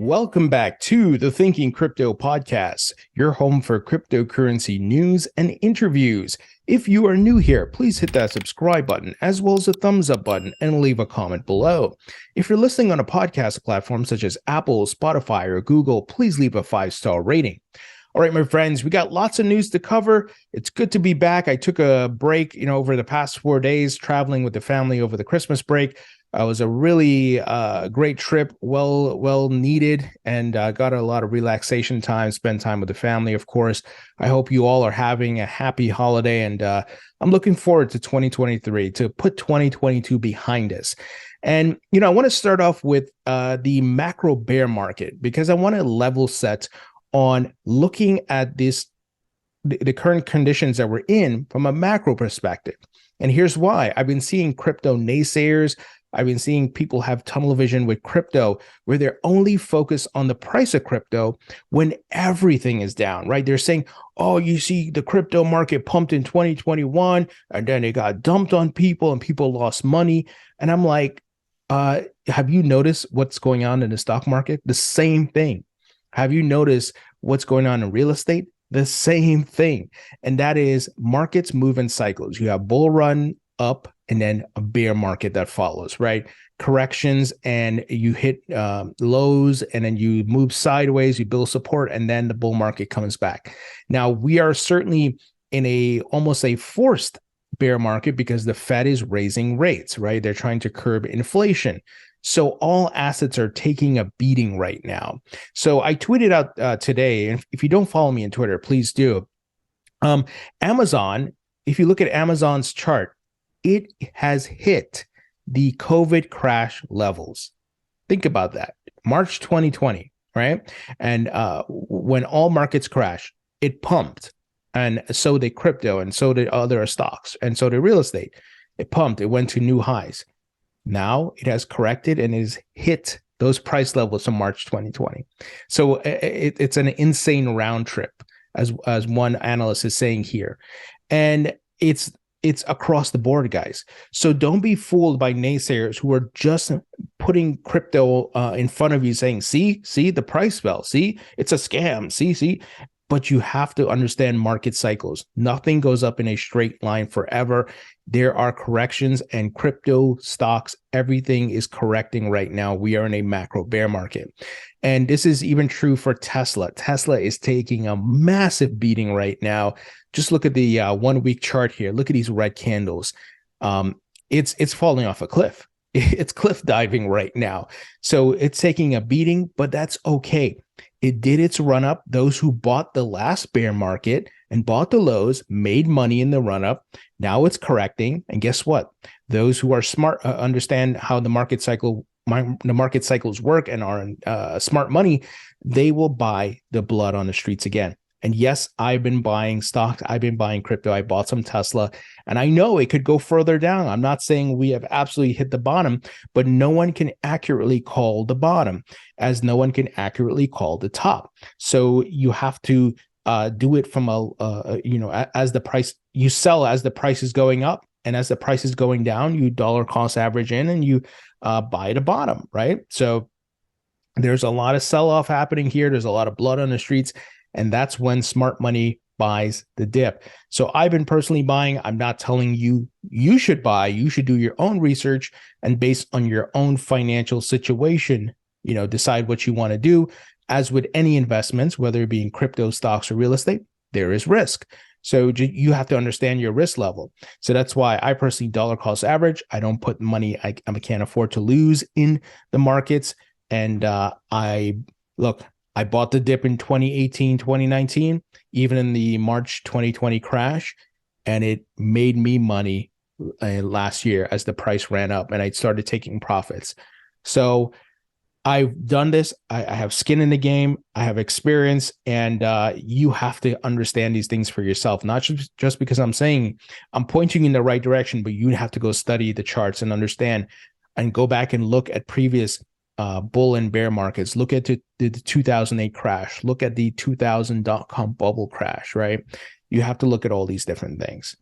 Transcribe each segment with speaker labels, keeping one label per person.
Speaker 1: Welcome back to the Thinking Crypto Podcast, your home for cryptocurrency news and interviews. If you are new here, please hit that subscribe button as well as the thumbs up button and leave a comment below. If you're listening on a podcast platform such as Apple, Spotify, or Google, please leave a 5-star rating. All right, my friends, we got lots of news to cover. It's good to be back. I took a break, over the past 4 days, traveling with the family over the Christmas break. It was a really great trip, well needed, and got a lot of relaxation time, spend time with the family, of course. I hope you all are having a happy holiday, and I'm looking forward to 2023, to put 2022 behind us. And, I want to start off with the macro bear market, because I want to level set on looking at the current conditions that we're in from a macro perspective. And here's why. I've been seeing crypto naysayers. I've been seeing people have tunnel vision with crypto where they're only focused on the price of crypto when everything is down, right? They're saying, oh, you see the crypto market pumped in 2021 and then it got dumped on people and people lost money. And I'm like, have you noticed what's going on in the stock market? The same thing. Have you noticed what's going on in real estate? The same thing. And that is markets move in cycles. You have bull run up and then a bear market that follows, right? Corrections, and you hit lows, and then you move sideways, you build support, and then the bull market comes back. Now, we are certainly in almost a forced bear market because the Fed is raising rates, right? They're trying to curb inflation. So all assets are taking a beating right now. So I tweeted out today, and if you don't follow me on Twitter, please do. Amazon, if you look at Amazon's chart, it has hit the COVID crash levels. Think about that. March 2020, right? And when all markets crashed, it pumped. And so did crypto, and so did other stocks, and so did real estate. It pumped. It went to new highs. Now it has corrected and is hit those price levels from March 2020. So it's an insane round trip, as one analyst is saying here. And it's across the board, guys. So don't be fooled by naysayers who are just putting crypto in front of you saying, see, the price fell. See, it's a scam. See. But you have to understand market cycles. Nothing goes up in a straight line forever. There are corrections, and crypto stocks, everything is correcting right now. We are in a macro bear market. And this is even true for Tesla. Tesla is taking a massive beating right now. Just look at the 1 week chart here. Look at these red candles. It's falling off a cliff. It's cliff diving right now. So it's taking a beating, but that's okay. It did its run up. Those who bought the last bear market and bought the lows made money in the run up. Now it's correcting. And guess what? Those who are smart, understand how the market cycles work and are in smart money, they will buy the blood on the streets again. And yes, I've been buying stocks. I've been buying crypto. I bought some Tesla, and I know it could go further down. I'm not saying we have absolutely hit the bottom, but no one can accurately call the bottom, as no one can accurately call the top. So you have to do it from as the price, you sell as the price is going up, and as the price is going down, you dollar cost average in and you buy the bottom, right? So there's a lot of sell-off happening here. There's a lot of blood on the streets. And that's when smart money buys the dip. So I've been personally buying. I'm not telling you you should buy. You should do your own research, and based on your own financial situation, decide what you want to do. As with any investments, whether it be in crypto, stocks, or real estate, there is risk. So you have to understand your risk level. So that's why I personally dollar cost average. I don't put money I can't afford to lose in the markets. And I bought the dip in 2018, 2019, even in the March 2020 crash, and it made me money last year as the price ran up and I started taking profits. So I've done this. I have skin in the game. I have experience, and you have to understand these things for yourself, not just because I'm saying I'm pointing in the right direction, but you have to go study the charts and understand and go back and look at previous bull and bear markets. Look at the 2008 crash. Look at the 2000 .com bubble crash, right? You have to look at all these different things.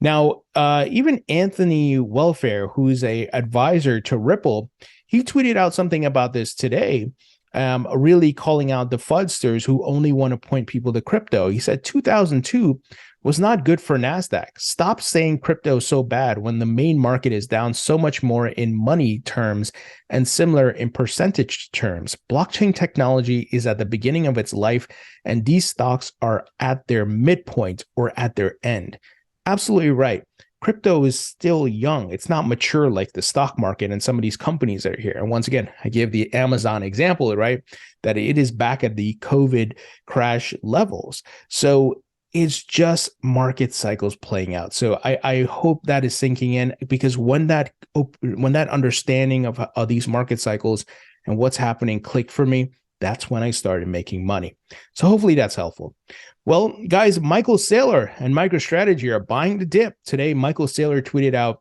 Speaker 1: Now, even Anthony Welfare, who's a advisor to Ripple, he tweeted out something about this today. really calling out the fudsters who only want to point people to crypto. He said 2002 was not good for NASDAQ. Stop saying crypto is so bad when the main market is down so much more in money terms and similar in percentage terms. Blockchain technology is at the beginning of its life, and these stocks are at their midpoint or at their end. Absolutely right. Crypto is still young. It's not mature like the stock market and some of these companies that are here. And once again, I give the Amazon example, right? That it is back at the COVID crash levels. So it's just market cycles playing out. So I hope that is sinking in, because when that understanding of these market cycles and what's happening clicked for me, that's when I started making money. So hopefully that's helpful. Well, guys, Michael Saylor and MicroStrategy are buying the dip. Today, Michael Saylor tweeted out,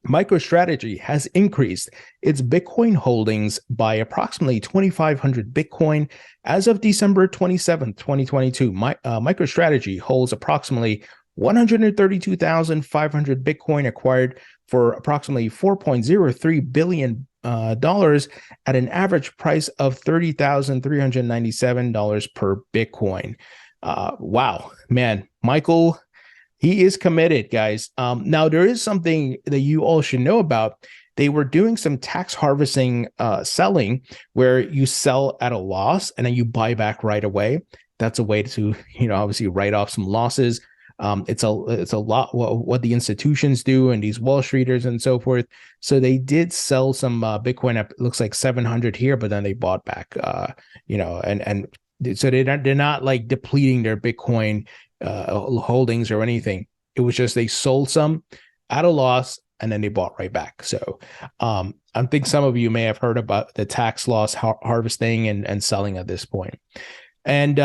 Speaker 1: MicroStrategy has increased its Bitcoin holdings by approximately 2,500 Bitcoin as of December 27th, 2022. MicroStrategy holds approximately 132,500 Bitcoin acquired for approximately $4.03 billion at an average price of $30,397 per Bitcoin. Wow, man, Michael, he is committed, guys. Now, there is something that you all should know about. They were doing some tax harvesting selling where you sell at a loss and then you buy back right away. That's a way to, obviously write off some losses. It's a lot what the institutions do and these Wall Streeters and so forth. So they did sell some Bitcoin at, it looks like 700 here, but then they bought back, and so they're not like depleting their Bitcoin holdings or anything. It was just they sold some at a loss and then they bought right back. So I think some of you may have heard about the tax loss harvesting and selling at this point. And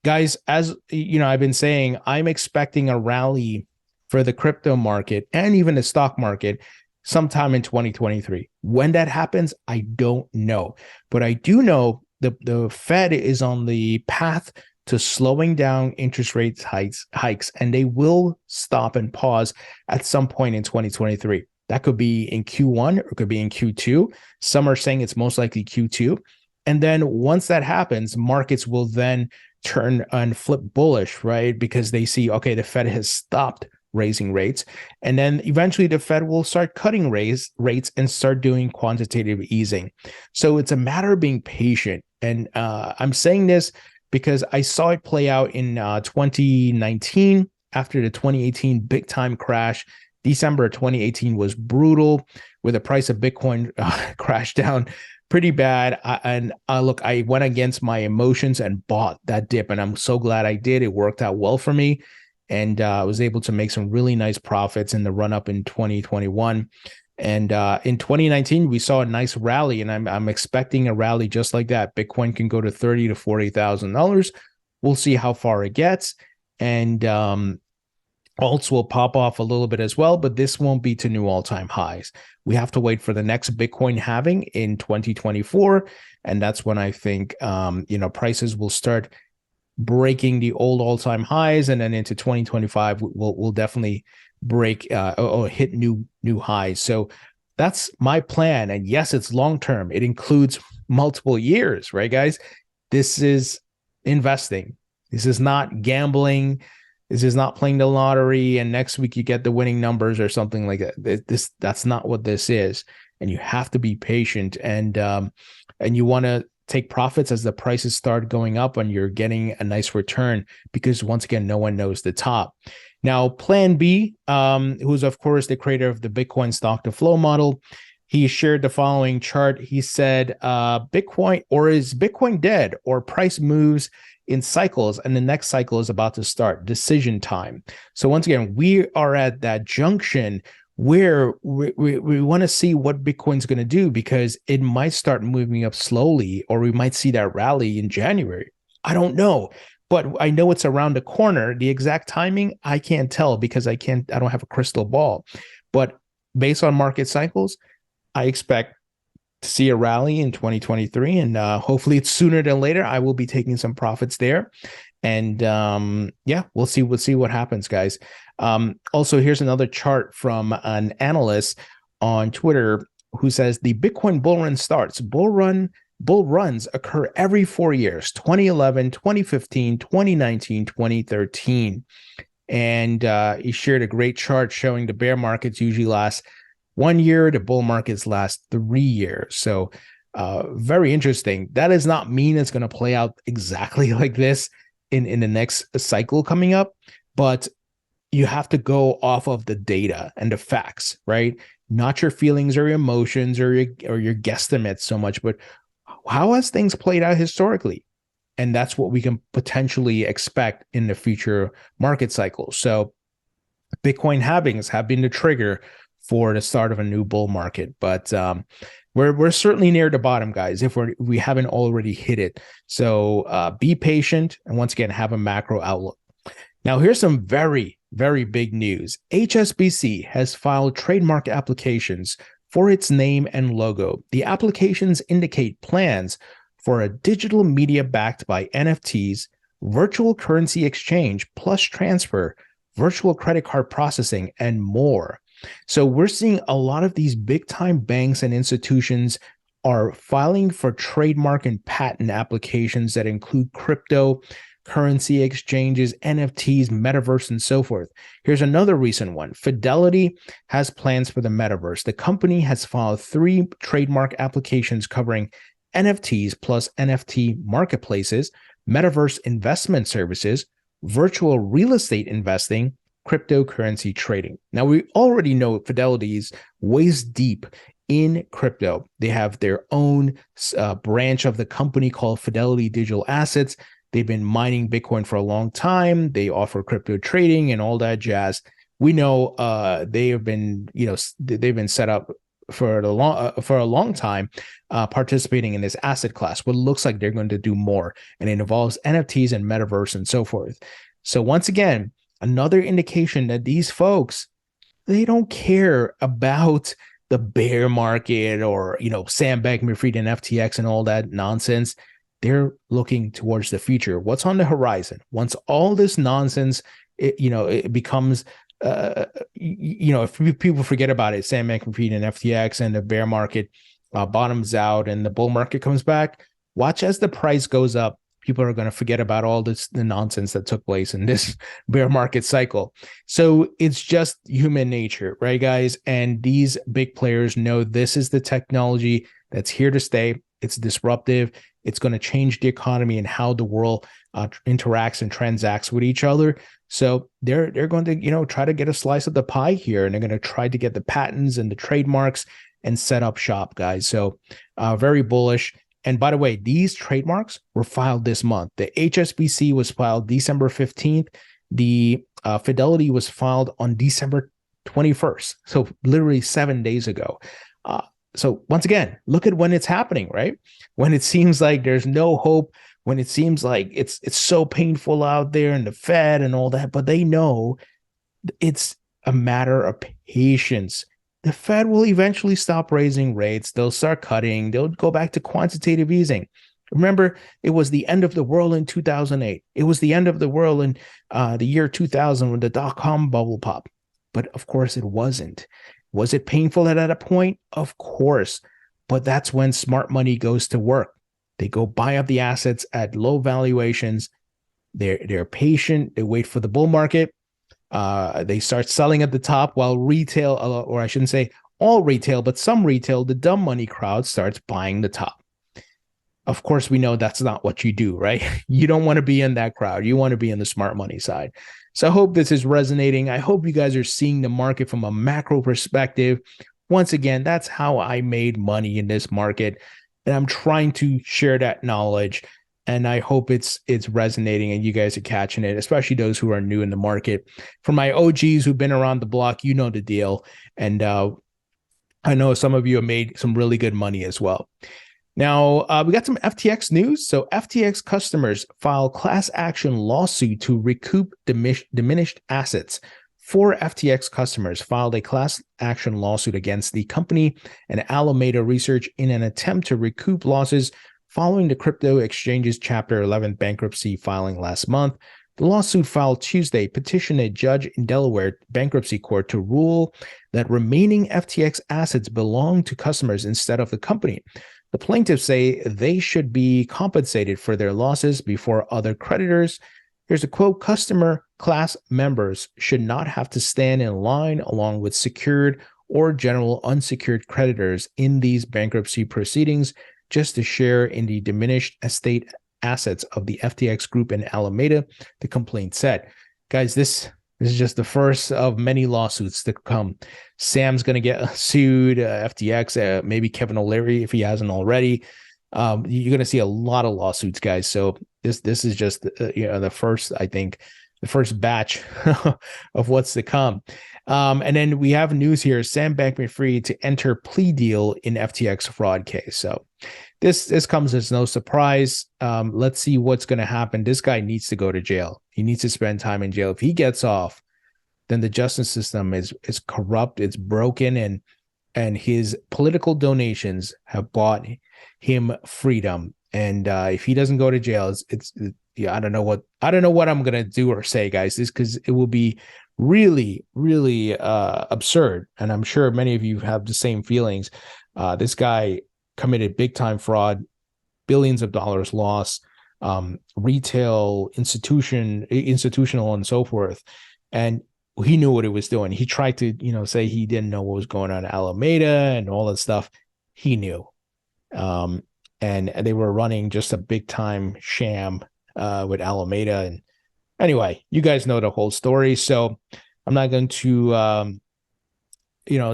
Speaker 1: guys, as I've been saying, I'm expecting a rally for the crypto market and even the stock market sometime in 2023. When that happens, I don't know, but I do know the Fed is on the path to slowing down interest rates hikes, and they will stop and pause at some point in 2023. That could be in Q1 or it could be in Q2. Some are saying it's most likely Q2. And then once that happens, markets will then turn and flip bullish, right? Because they see, okay, the Fed has stopped raising rates. And then eventually the Fed will start cutting rates and start doing quantitative easing. So it's a matter of being patient. And I'm saying this because I saw it play out in 2019 after the 2018 big time crash. December of 2018 was brutal, where the price of Bitcoin crashed down pretty bad. Look, I went against my emotions and bought that dip, and I'm so glad I did. It worked out well for me, and I was able to make some really nice profits in the run up in 2021. And in 2019, we saw a nice rally, and I'm expecting a rally just like that. Bitcoin can go to $30,000 to $40,000. We'll see how far it gets, and alts will pop off a little bit as well, but this won't be to new all-time highs. We have to wait for the next Bitcoin halving in 2024, and that's when I think prices will start breaking the old all-time highs, and then into 2025 we'll definitely break or hit new highs. So that's my plan. And yes, it's long term. It includes multiple years, right, guys? This is investing. This is not gambling. This is not playing the lottery and next week you get the winning numbers or something like that. That's not what this is. And you have to be patient, and you want to take profits as the prices start going up and you're getting a nice return, because once again, no one knows the top. Now, Plan B, who's of course the creator of the Bitcoin stock to flow model, he shared the following chart. He said, Bitcoin, or is Bitcoin dead, or price moves in cycles and the next cycle is about to start, decision time. So once again, we are at that junction where we want to see what Bitcoin's going to do, because it might start moving up slowly, or we might see that rally in January. I don't know, but I know it's around the corner. The exact timing, I can't tell, because I don't have a crystal ball. But based on market cycles, I expect to see a rally in 2023, and hopefully it's sooner than later. I will be taking some profits there, and we'll see what happens, guys. Also, here's another chart from an analyst on Twitter who says the Bitcoin bull run starts. Bull run bull runs occur every 4 years, 2011, 2015, 2019, 2013. And he shared a great chart showing the bear markets usually last 1 year, the bull markets last 3 years. So very interesting. That does not mean it's going to play out exactly like this in the next cycle coming up, but you have to go off of the data and the facts, right? Not your feelings or your emotions or your guesstimates so much, but how has things played out historically? And that's what we can potentially expect in the future market cycles. So Bitcoin halvings have been the trigger for the start of a new bull market, but we're certainly near the bottom, guys, if we haven't already hit it. So be patient, and once again, have a macro outlook. Now, here's some very, very big news. HSBC has filed trademark applications for its name and logo. The applications indicate plans for a digital media backed by NFTs, virtual currency exchange plus transfer, virtual credit card processing, and more. So we're seeing a lot of these big time banks and institutions are filing for trademark and patent applications that include crypto, currency exchanges, NFTs, Metaverse, and so forth. Here's another recent one. Fidelity has plans for the Metaverse. The company has filed 3 trademark applications covering NFTs plus NFT marketplaces, Metaverse investment services, virtual real estate investing, cryptocurrency trading. Now, we already know Fidelity is waist deep in crypto. They have their own branch of the company called Fidelity Digital Assets. They've been mining Bitcoin for a long time. They offer crypto trading and all that jazz. We know they have been, they've been set up for a long time, participating in this asset class. What looks like they're going to do more, and it involves NFTs and Metaverse and so forth. So once again, another indication that these folks, they don't care about the bear market or, Sam Bankman-Fried and FTX and all that nonsense. They're looking towards the future. What's on the horizon? Once all this nonsense, it becomes, if people forget about it, Sam Bankman-Fried and FTX and the bear market bottoms out and the bull market comes back, watch as the price goes up. People are going to forget about all the nonsense that took place in this bear market cycle. So it's just human nature, right, guys? And these big players know this is the technology that's here to stay. It's disruptive. It's going to change the economy and how the world interacts and transacts with each other. So they're going to, try to get a slice of the pie here, and they're going to try to get the patents and the trademarks and set up shop, guys. So very bullish. And by the way, these trademarks were filed this month. The HSBC was filed December 15th. The Fidelity was filed on December 21st. So literally 7 days ago. So once again, look at when it's happening, right? When it seems like there's no hope, when it seems like it's so painful out there and the Fed and all that, but they know it's a matter of patience. The Fed will eventually stop raising rates. They'll start cutting. They'll go back to quantitative easing. Remember, it was the end of the world in 2008. It was the end of the world in the year 2000 when the dot-com bubble popped. But of course, it wasn't. Was it painful at a point? Of course. But that's when smart money goes to work. They go buy up the assets at low valuations. They're patient. They wait for the bull market. They start selling at the top while retail, or I shouldn't say all retail, but some retail, the dumb money crowd starts buying the top. Of course, we know that's not what you do, right? You don't want to be in that crowd. You want to be in the smart money side. So I hope this is resonating. I hope you guys are seeing the market from a macro perspective. Once again, that's how I made money in this market. And I'm trying to share that knowledge. And I hope it's resonating and you guys are catching it, especially those who are new in the market. For my OGs who've been around the block, you know the deal. And I know some of you have made some really good money as well. Now, we got some FTX news. So FTX customers file class action lawsuit to recoup diminished assets. 4 FTX customers filed a class action lawsuit against the company and Alameda Research in an attempt to recoup losses following the crypto exchange's Chapter 11 bankruptcy filing last month. The lawsuit filed Tuesday petitioned a judge in Delaware bankruptcy court to rule that remaining FTX assets belong to customers instead of the company. The plaintiffs say they should be compensated for their losses before other creditors. Here's a quote: customer class members should not have to stand in line along with secured or general unsecured creditors in these bankruptcy proceedings just to share in the diminished estate assets of the FTX group in Alameda, the complaint said. Guys, this is just the first of many lawsuits to come. Sam's going to get sued, FTX, maybe Kevin O'Leary if he hasn't already. You're going to see a lot of lawsuits, guys. So this is just the first, I think, the first batch of what's to come. And then we have news here: Sam Bankman-Fried to enter plea deal in FTX fraud case. So this comes as no surprise. Let's see what's going to happen. This guy needs to go to jail. He needs to spend time in jail. If he gets off, then the justice system is corrupt, it's broken, and his political donations have bought him freedom. And if he doesn't go to jail, I don't know what I'm gonna do or say, guys. This because it will be really, really absurd. And I'm sure many of you have the same feelings. This guy committed big time fraud, billions of dollars loss, retail, institutional, and so forth. And he knew what he was doing. He tried to, say he didn't know what was going on in Alameda and all that stuff. He knew. And they were running just a big time sham with Alameda. And anyway, you guys know the whole story. So I'm not going to,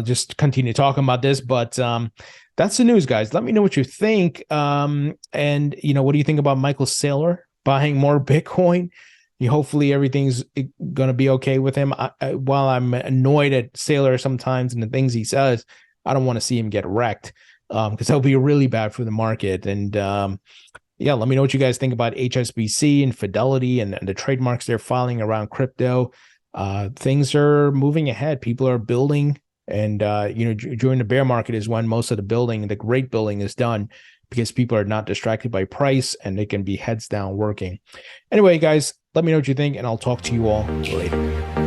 Speaker 1: just continue talking about this, but that's the news, guys. Let me know what you think. And what do you think about Michael Saylor buying more Bitcoin? Hopefully everything's going to be okay with him. While I'm annoyed at Saylor sometimes and the things he says, I don't want to see him get wrecked because that would be really bad for the market. And let me know what you guys think about HSBC and Fidelity and the trademarks they're filing around crypto. Things are moving ahead. People are building. And, during the bear market is when most of the great building is done because people are not distracted by price and they can be heads down working. Anyway, guys, let me know what you think and I'll talk to you all later.